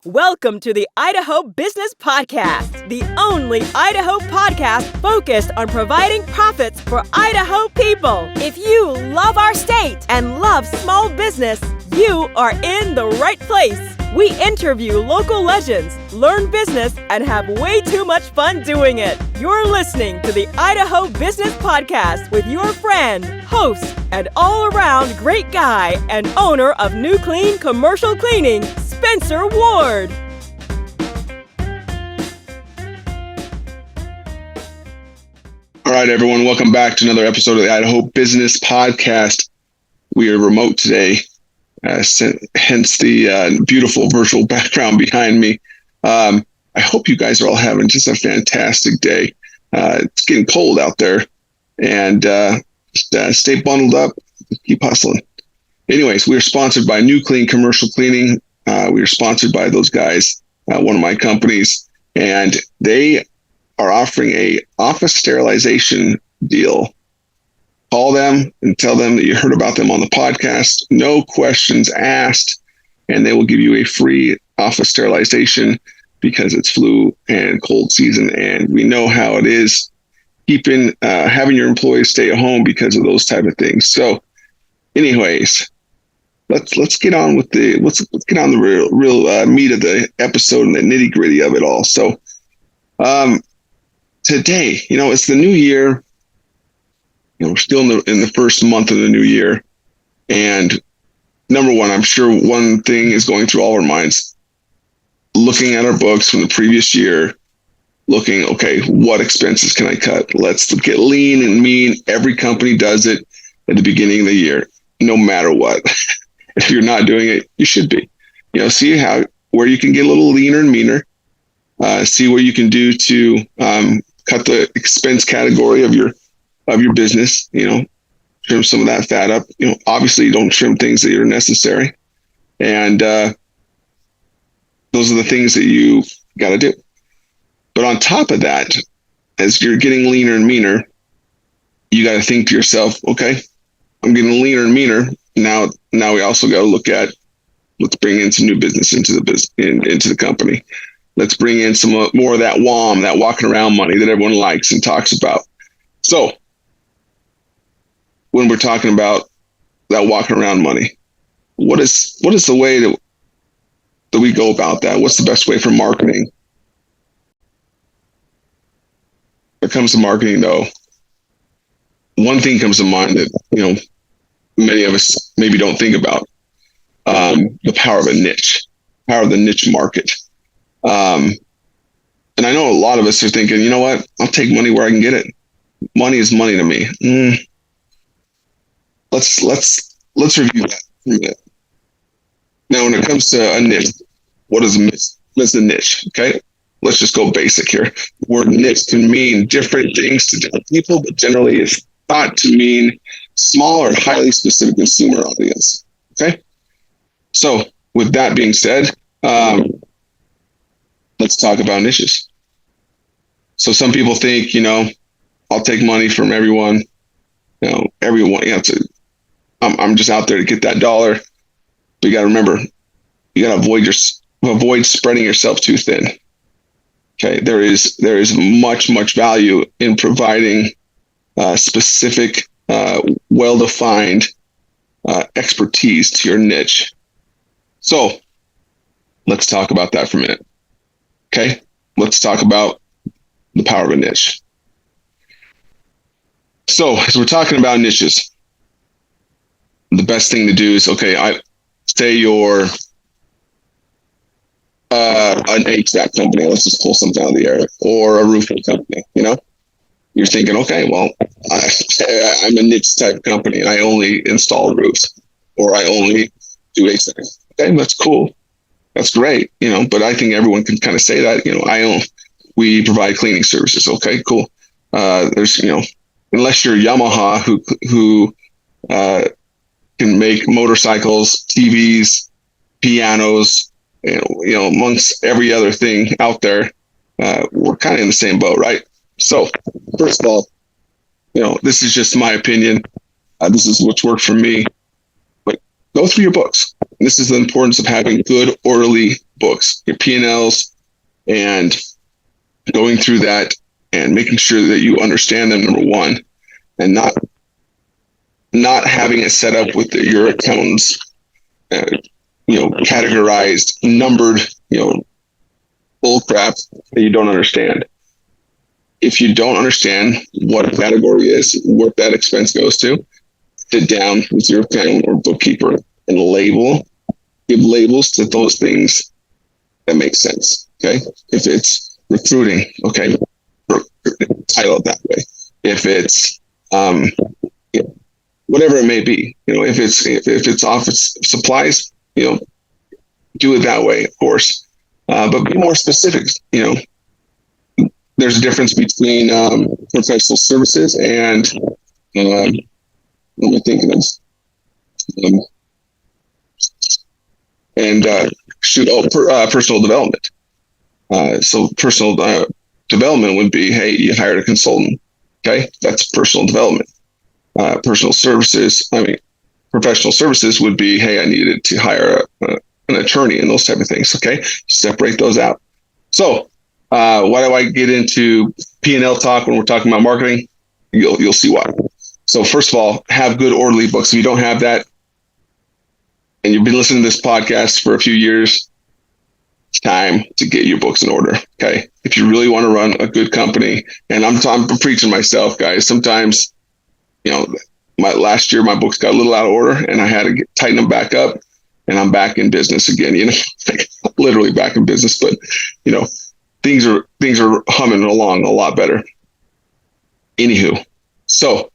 Welcome to the Idaho Business Podcast, the only Idaho podcast focused on providing profits for Idaho people. If you love our state and love small business, you are in the right place. We interview local legends, learn business, and have way too much fun doing it. You're listening to the Idaho Business Podcast with your friend, host, and all-around great guy and owner of New Clean Commercial Cleaning, Spencer Ward. All right, everyone. Welcome back to another episode of the Idaho Business Podcast. We are remote today, hence the beautiful virtual background behind me. I hope you guys are all having just a fantastic day. It's getting cold out there, and stay bundled up, keep hustling. Anyways, we are sponsored by New Clean Commercial Cleaning. We are sponsored by those guys, one of my companies, and they are offering a office sterilization deal. Call them and tell them that you heard about them on the podcast. No questions asked, and they will give you a free office sterilization because it's flu and cold season, and we know how it is keeping having your employees stay at home because of those type of things. So, anyways. Let's get on with the real meat of the episode and the nitty gritty of it all. So, today, it's the new year. We're still in the first month of the new year, and number one, I'm sure one thing is going through all our minds, looking at our books from the previous year, looking, okay, what expenses can I cut? Let's get lean and mean. Every company does it at the beginning of the year, no matter what. If you're not doing it, you should be. See where you can get a little leaner and meaner. See what you can do to cut the expense category of your business. Trim some of that fat up. Obviously, you don't trim things that are necessary, and those are the things that you got to do. But on top of that, as you're getting leaner and meaner, you got to think to yourself, okay, I'm getting leaner and meaner. Now we also got to look at, let's bring in some new business into the company. Let's bring in some more of that WOM, that walking around money that everyone likes and talks about. So when we're talking about that walking around money, what is the way that we go about that? What's the best way for marketing? When it comes to marketing, though, one thing comes to mind that, many of us maybe don't think about, the power of a niche, power of the niche market. And I know a lot of us are thinking, you know what, I'll take money where I can get it. Money is money to me. Let's review that for a minute. Now, when it comes to a niche, what is a niche? Okay, let's just go basic here. The word niche can mean different things to different people, but generally it's thought to mean small or highly specific consumer audience. Okay. So with that being said, let's talk about niches. So some people think, I'll take money from everyone, everyone, I'm just out there to get that dollar. But you got to remember, you got to avoid spreading yourself too thin. Okay. There is much value in providing specific, well-defined expertise to your niche. So let's talk about that for a minute. Okay, let's talk about the power of a niche. So as we're talking about niches, the best thing to do is, okay, say you're an HVAC company. Let's just pull something out of the air, or a roofing company. You're thinking, okay, well, I'm a niche type company and I only install roofs, or I only do HVAC. Okay, that's cool. That's great. But I think everyone can kind of say that, we provide cleaning services. Okay, cool. There's, unless you're Yamaha who can make motorcycles, TVs, pianos, amongst every other thing out there, we're kind of in the same boat, right? So first of all, this is just my opinion. This is what's worked for me. But go through your books. This is the importance of having good, orderly books, your P&Ls, and going through that and making sure that you understand them, number one, and not having it set up with your accountants, categorized, numbered, bull crap that you don't understand. If you don't understand what a category is, what that expense goes to, sit down with your accountant or bookkeeper and give labels to those things that make sense. Okay. If it's recruiting, okay, title it that way. If it's, whatever it may be, if it's office supplies, do it that way, of course. But be more specific. There's a difference between professional services and what am I thinking of? Personal development. So personal development would be, hey, you hired a consultant. Okay, that's personal development. Professional services would be, hey, I needed to hire an attorney and those type of things. Okay, separate those out. So why do I get into P&L talk when we're talking about marketing? You'll see why. So first of all, have good orderly books. If you don't have that, and you've been listening to this podcast for a few years, it's time to get your books in order. Okay, if you really want to run a good company, and I'm preaching myself, guys. Sometimes, last year my books got a little out of order, and I had to tighten them back up, and I'm back in business again. Literally back in business, but things are humming along a lot better. Anywho, so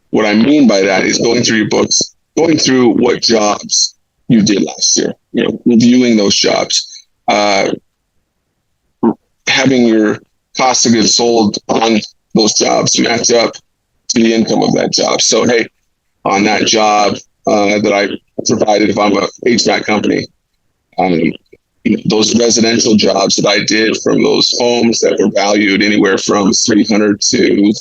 what I mean by that is going through your books, going through what jobs you did last year, reviewing those jobs, having your cost of goods sold on those jobs match up to the income of that job. So, hey, on that job that I provided, if I'm a HVAC company, those residential jobs that I did from those homes that were valued anywhere from $300,000 to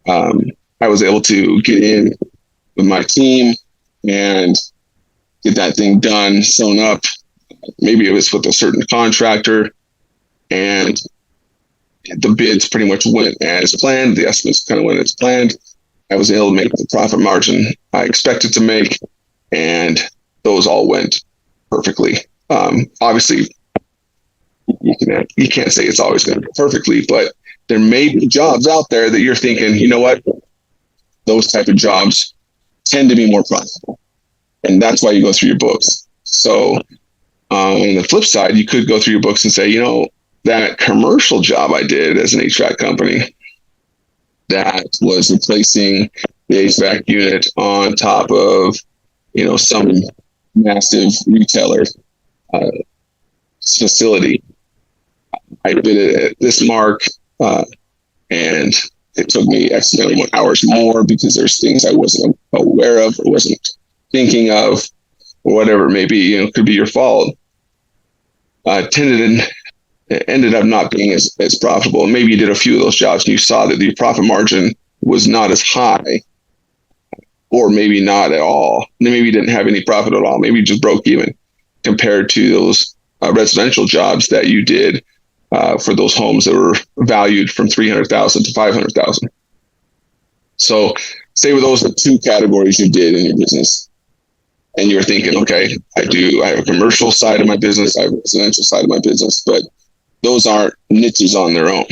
$500,000, I was able to get in with my team and get that thing done, sewn up. Maybe it was with a certain contractor, and the bids pretty much went as planned. The estimates kind of went as planned. I was able to make the profit margin I expected to make, and those all went perfectly. Obviously, you can't say it's always going to go perfectly, but there may be jobs out there that you're thinking, you know what, those type of jobs tend to be more profitable, and that's why you go through your books. So on the flip side, you could go through your books and say, that commercial job I did as an HVAC company, that was replacing the HVAC unit on top of, some massive retailer facility. I did it at this mark, and it took me X amount of hours more because there's things I wasn't aware of or wasn't thinking of, or whatever it may be. It could be your fault. It ended up not being as profitable. And maybe you did a few of those jobs and you saw that the profit margin was not as high, or maybe not at all. Maybe you didn't have any profit at all. Maybe you just broke even compared to those residential jobs that you did for those homes that were valued from $300,000 to $500,000. So say with those are the two categories you did in your business, and you're thinking, okay, I have a commercial side of my business, I have a residential side of my business, but those aren't niches on their own.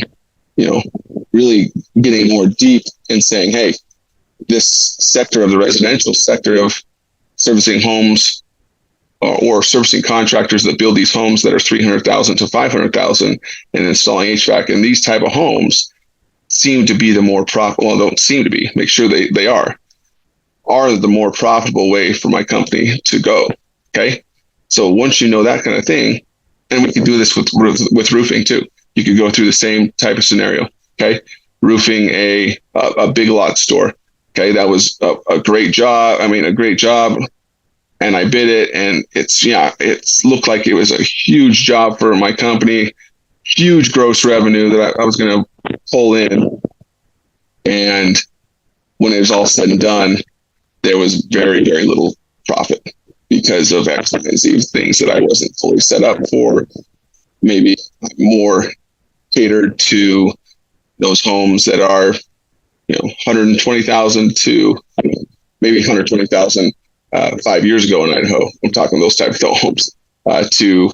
Really getting more deep and saying, hey, this sector of the residential sector of servicing homes or servicing contractors that build these homes that are $300,000 to $500,000 and installing HVAC in these type of homes seem to be the more profitable. Well, don't seem to be. Make sure they are the more profitable way for my company to go. Okay, so once you know that kind of thing, and we can do this with roofing too. You could go through the same type of scenario. Okay, roofing a Big Lot store. Okay, that was a great job. A great job. And I bid it, and it looked like it was a huge job for my company, huge gross revenue that I was going to pull in. And when it was all said and done, there was very, very little profit because of X, Y, and Z things that I wasn't fully set up for. Maybe more catered to those homes that are, 120,000 to maybe 120,000 5 years ago in Idaho. I'm talking those type of homes to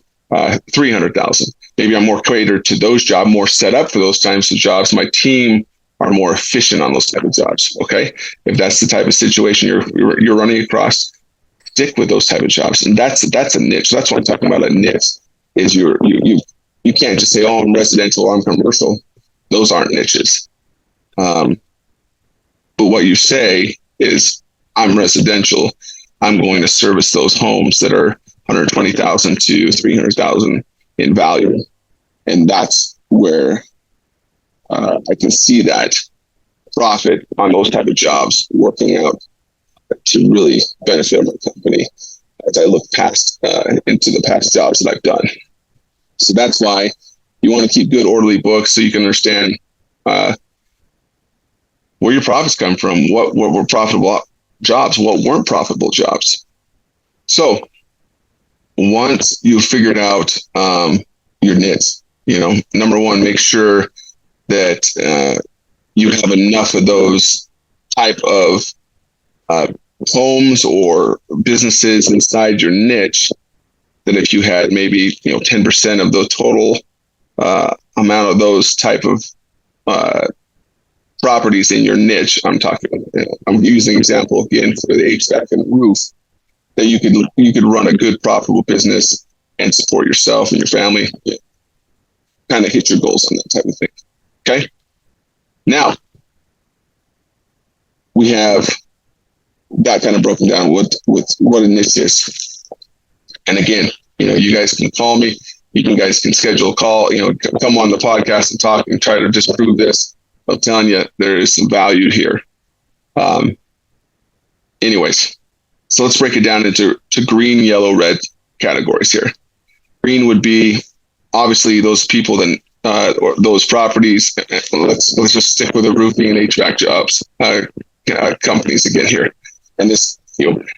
300,000. Maybe I'm more catered to those jobs, more set up for those types of jobs. My team are more efficient on those type of jobs. Okay, if that's the type of situation you're running across, stick with those type of jobs, and that's a niche. That's what I'm talking about. A niche is you can't just say, oh, I'm residential or I'm commercial. Those aren't niches. But what you say is, I'm residential. I'm going to service those homes that are 120,000 to 300,000 in value, and that's where I can see that profit on those type of jobs working out to really benefit my company as I look past into the past jobs that I've done. So that's why you want to keep good orderly books so you can understand where your profits come from, what were profitable jobs, what weren't profitable jobs. So once you've figured out your niche, number one, make sure that you have enough of those type of homes or businesses inside your niche that if you had maybe 10% of the total amount of those type of properties in your niche, I'm using example again for the HVAC and roof, that you could run a good profitable business and support yourself and your family, kind of hit your goals on that type of thing. Okay. Now we have that kind of broken down with what a niche is. And again, you guys can call me. You guys can schedule a call, come on the podcast and talk and try to disprove this. I'm telling you, there is some value here. Anyways, so let's break it down into green, yellow, red categories here. Green would be obviously those people that or those properties. Let's just stick with the roofing and HVAC jobs companies again here, and this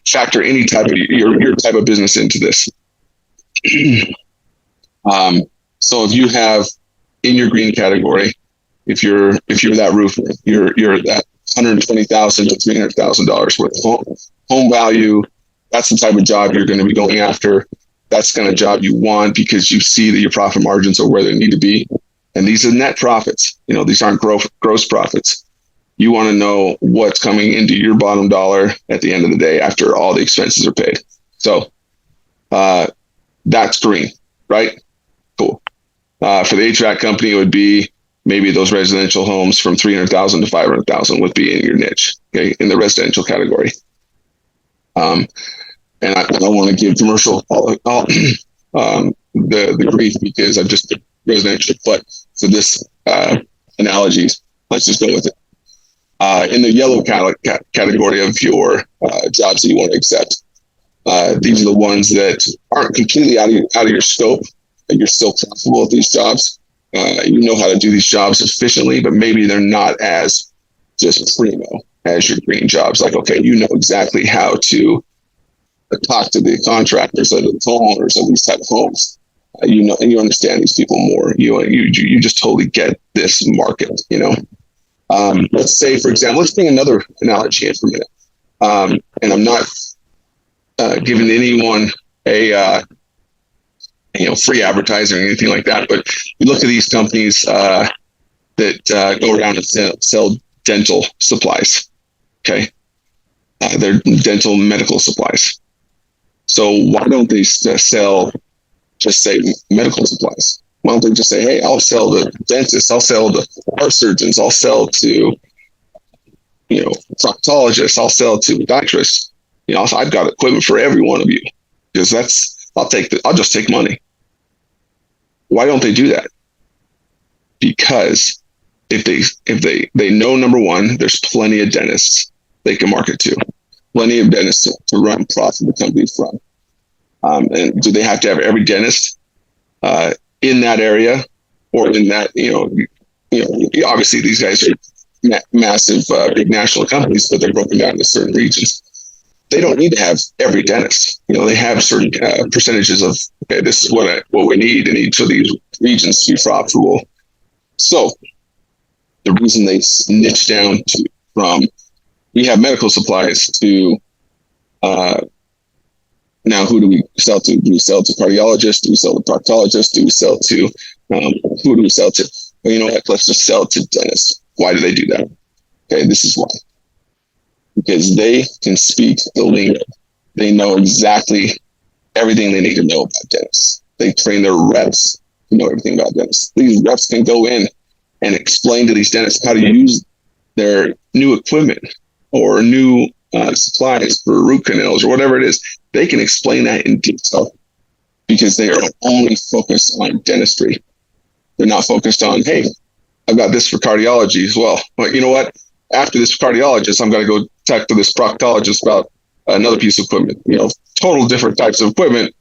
factor any type of your type of business into this. So if you have in your green category, if you're that roofer, you're that $120,000 to $300,000 worth of home value. That's the type of job you're going to be going after. That's the kind of job you want because you see that your profit margins are where they need to be. And these are net profits. These aren't gross profits. You want to know what's coming into your bottom dollar at the end of the day after all the expenses are paid. So that's green, right? Cool. For the HVAC company, it would be maybe those residential homes from 300,000 to 500,000 would be in your niche, okay, in the residential category. And I don't want to give commercial all the grief because I'm just residential, but for this analogies, let's just go with it. In the yellow category of your jobs that you want to accept, these are the ones that aren't completely out of your scope, and you're still profitable at these jobs. You know how to do these jobs efficiently, but maybe they're not as just primo as your green jobs. Like, okay, you know exactly how to talk to the contractors or the homeowners of these type of homes. And you understand these people more. You just totally get this market. Let's say, for example, let's bring another analogy in for a minute. And I'm not giving anyone a free advertising or anything like that, but you look at these companies that go around and sell dental supplies. Okay, they're dental medical supplies. So why don't they sell, just say, medical supplies? Why don't they just say, hey, I'll sell to dentists, I'll sell to heart surgeons, I'll sell to, proctologists, I'll sell to podiatrists. I've got equipment for every one of you because I'll just take money. Why don't they do that? Because if they know, number one, there's plenty of dentists they can market to, plenty of dentists to run profitable companies from. And do they have to have every dentist in that area or in that, obviously these guys are massive, big national companies, but they're broken down into certain regions. they don't need to have every dentist. They have certain percentages of, okay, this is what we need in each of these regions to be profitable. So the reason they niche down from we have medical supplies to now who do we sell to? Do we sell to cardiologists? Do we sell to proctologists? Do we sell to who do we sell to? Well, you know what? Let's just sell to dentists. Why do they do that? Okay, this is why. Because they can speak the lingo. They know exactly everything they need to know about dentists. They train their reps to know everything about dentists. These reps can go in and explain to these dentists how to use their new equipment or new supplies for root canals or whatever it is. They can explain that in detail because they are only focused on dentistry. They're not focused on, hey, I've got this for cardiology as well. But you know what? After this cardiologist, I'm going to go talk to this proctologist about another piece of equipment, total different types of equipment,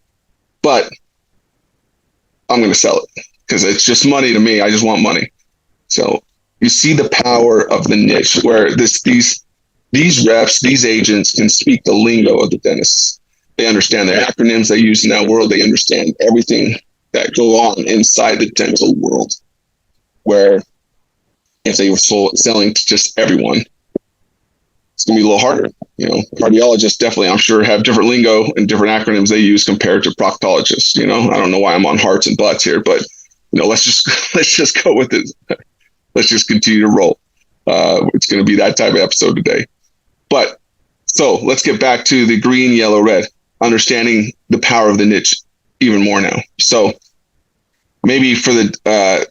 but I'm going to sell it because it's just money to me. I just want money. So you see the power of the niche where these reps, these agents can speak the lingo of the dentists. They understand their acronyms they use in that world. They understand everything that go on inside the dental world, where if they were selling to just everyone, it's going to be a little harder. Cardiologists definitely, I'm sure, have different lingo and different acronyms they use compared to proctologists. I don't know why I'm on hearts and butts here, but let's just go with it. Let's just continue to roll. It's going to be that type of episode today. But so let's get back to the green, yellow, red, understanding the power of the niche even more now. So maybe for the,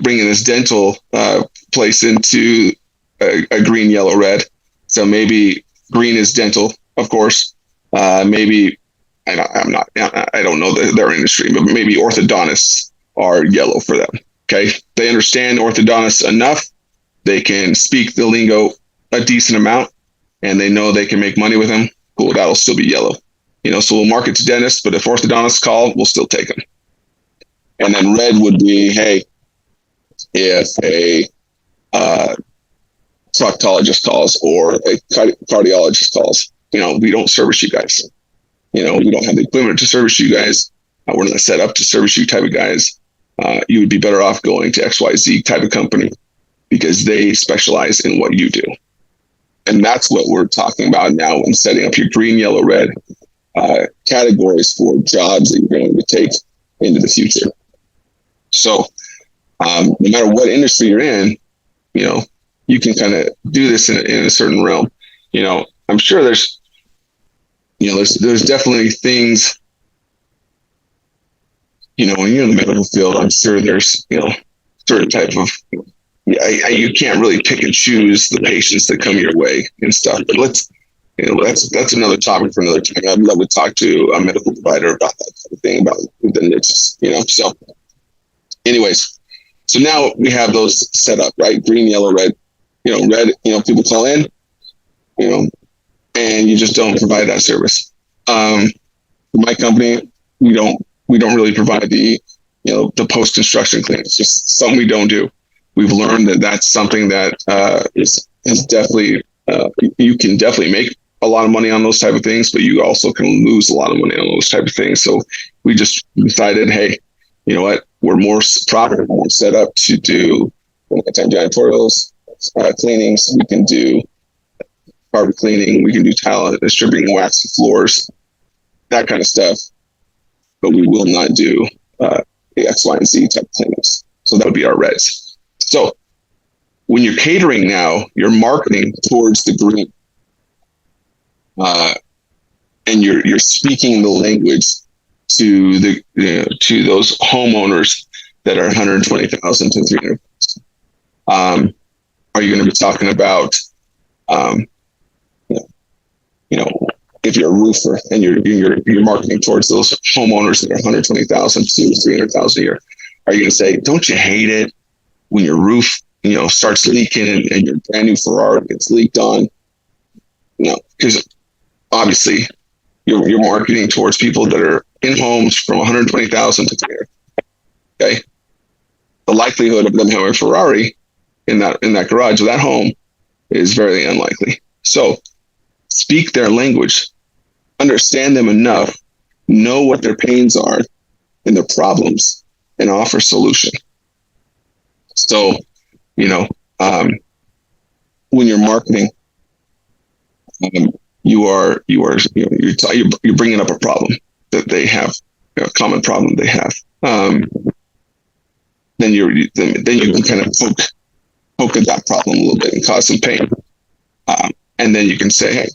bringing this dental place into a green, yellow, red. So maybe green is dental, of course. Maybe I don't know their industry, but maybe orthodontists are yellow for them. Okay, they understand orthodontists enough. They can speak the lingo a decent amount, and they know they can make money with them. Cool, that'll still be yellow. So we'll market to dentists, but if orthodontists call, we'll still take them. And then red would be, hey, if a proctologist calls or a cardiologist calls, we don't service you guys. We don't have the equipment to service you guys. We're not set up to service you type of guys. You would be better off going to XYZ type of company because they specialize in what you do. And that's what we're talking about now when setting up your green, yellow, red categories for jobs that you're going to take into the future. So no matter what industry you're in, you can kind of do this in a certain realm. I'm sure there's definitely things, when you're in the medical field, I'm sure there's, certain type of, you can't really pick and choose the patients that come your way and stuff. But that's another topic for another time. I'd love to talk to a medical provider about that type of thing, about the niches, So anyways, so now we have those set up, right? Green, yellow, red. Red, people call in, and you just don't provide that service. My company, we don't really provide the post-construction cleaning. It's just something we don't do. We've learned that that's something that is definitely, you can definitely make a lot of money on those type of things, but you also can lose a lot of money on those type of things. So we just decided, hey, you know what? We're more profitable, more set up to do janitorials, cleanings. We can do carpet cleaning. We can do tile stripping, waxing floors, that kind of stuff. But we will not do the X, Y, and Z type of cleanings. So that would be our reds. So when you're catering now, you're marketing towards the green, and you're speaking the language to the to those homeowners that are 120,000 to 300,000. Are you going to be talking about, if you're a roofer and you're marketing towards those homeowners that are 120,000 to 300,000 a year? Are you going to say, don't you hate it when your roof, starts leaking and your brand new Ferrari gets leaked on? Because obviously you're marketing towards people that are in homes from 120,000 to 300. Okay. The likelihood of them having a Ferrari in that garage of that home is very unlikely. So speak their language, understand them enough, know what their pains are and their problems, and offer solution. So, when you're marketing, you're bringing up a problem that they have, a common problem they have. Then you can kind of poke at that problem a little bit and cause some pain, and then you can say, hey,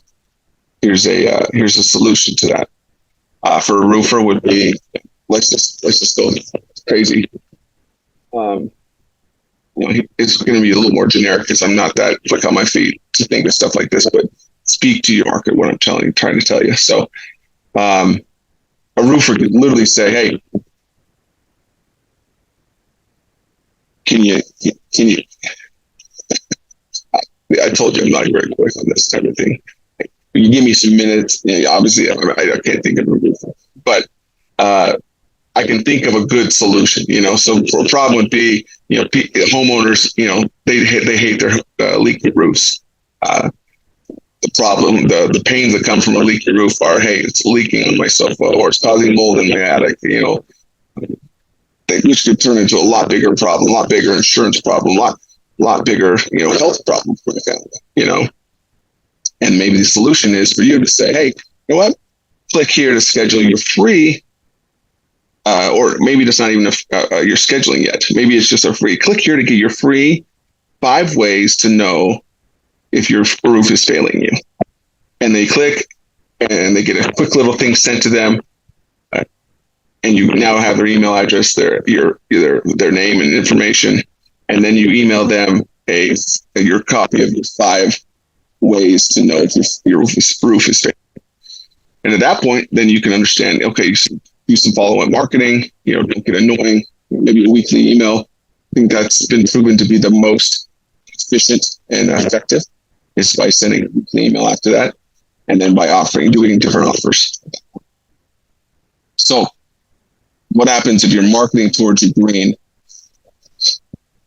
here's a solution to that. For a roofer would be, let's just go crazy. It's going to be a little more generic because I'm not that quick on my feet to think of stuff like this, but speak to your market, what I'm trying to tell you. So, a roofer could literally say, hey, can you, I told you I'm not very quick on this type of thing. You give me some minutes. Obviously, I can't think of a roofer, but I can think of a good solution. So for a problem would be, homeowners, they hate their leaky roofs. The problem, the pains that come from a leaky roof are, hey, it's leaking on my sofa, or it's causing mold in my attic. Which could turn into a lot bigger problem, a lot bigger insurance problem, a lot bigger, health problem for the family. And maybe the solution is for you to say, hey, you know what? Click here to schedule your free, or maybe it's not even you're scheduling yet. Maybe it's just a free. Click here to get your free 5 ways to know if your roof is failing you. And they click, and they get a quick little thing sent to them, and you now have their email address, their name and information, and then you email them your copy of your 5 ways to know if your roof is failing. And at that point, then you can understand, okay, you do some follow-up marketing, don't get annoying, maybe a weekly email. I think that's been proven to be the most efficient and effective, is by sending a weekly email after that, and then by doing different offers. So what happens if you're marketing towards a green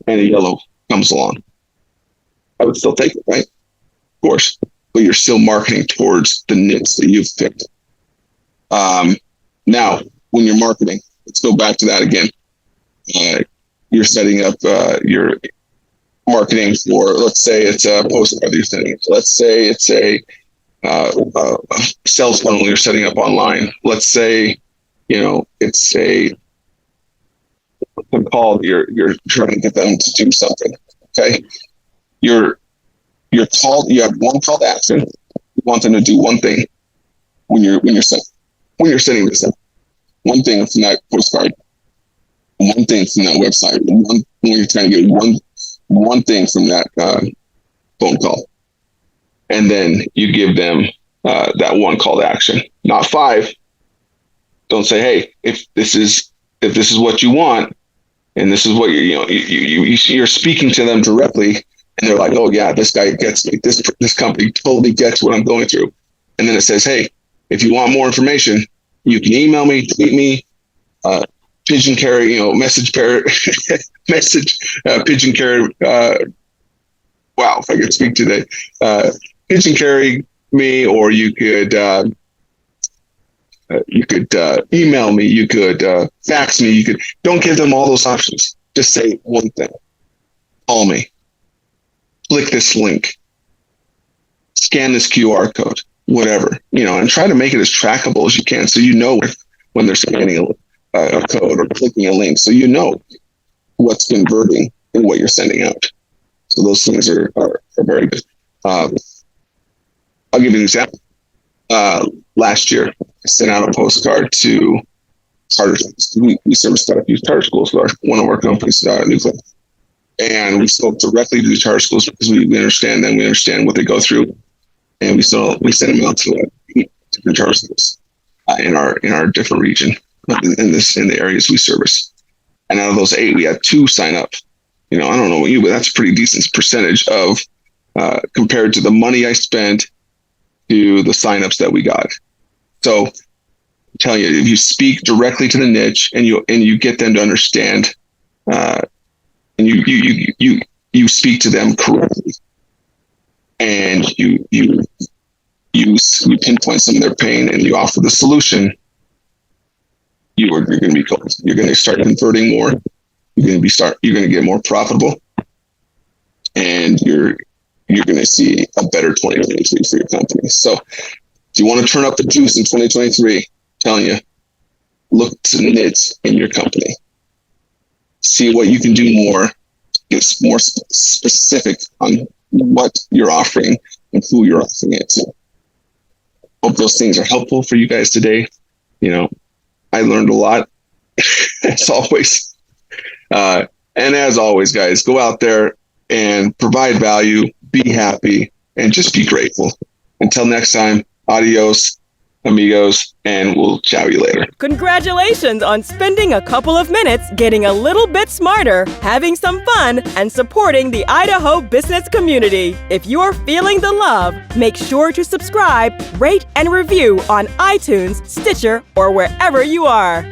and a yellow comes along? I would still take it, right? Of course, but you're still marketing towards the niche that you've picked. Now, when you're marketing, let's go back to that again. You're setting up your marketing for, let's say it's a postcard you're sending. Let's say it's a sales funnel you're setting up online. Let's say, it's a call you're trying to get them to do something. Okay, you have one call to action. You want them to do one thing when you're sending this up. One thing from that postcard, one thing from that website, when you're trying to get one thing from that phone call, and then you give them that one call to action, not 5. Don't say, hey, if this is what you want, and this is what you're speaking to them directly, and they're like, oh yeah, this guy gets me. This company totally gets what I'm going through. And then it says, hey, if you want more information, you can email me, tweet me, pigeon carry, message parrot, pigeon carry. Wow, if I could speak today, pigeon carry me, or you could email me, you could fax me, don't give them all those options. Just say one thing: call me, click this link, scan this QR code, whatever, and try to make it as trackable as you can, so when they're scanning a code or clicking a link, so what's converting and what you're sending out. So those things are very good. I'll give you an example. Last year, I sent out a postcard to charter schools. We service quite a few charter schools for one of our companies, Nuclear. And we spoke directly to the charter schools because we understand them. We understand what they go through. And we sent them out to 8 different charter schools in our different region, in the areas we service. And out of those 8, we had 2 sign up. I don't know about you, but that's a pretty decent percentage of compared to the money I spent to the signups that we got. So I'm telling you, if you speak directly to the niche and you get them to understand, and you speak to them correctly, and you you pinpoint some of their pain and you offer the solution, you're going to be gold. You're going to start converting more. You're going to get more profitable, and you're going to see a better 2023 for your company. So if you want to turn up the juice in 2023, I'm telling you, look to niche in your company. See what you can do more. Get more specific on what you're offering and who you're offering it to. Hope those things are helpful for you guys today. I learned a lot, as always. And as always, guys, go out there and provide value, be happy, and just be grateful. Until next time, adios, amigos, and we'll chow you later. Congratulations on spending a couple of minutes getting a little bit smarter, having some fun, and supporting the Idaho business community. If you're feeling the love, make sure to subscribe, rate, and review on iTunes, Stitcher, or wherever you are.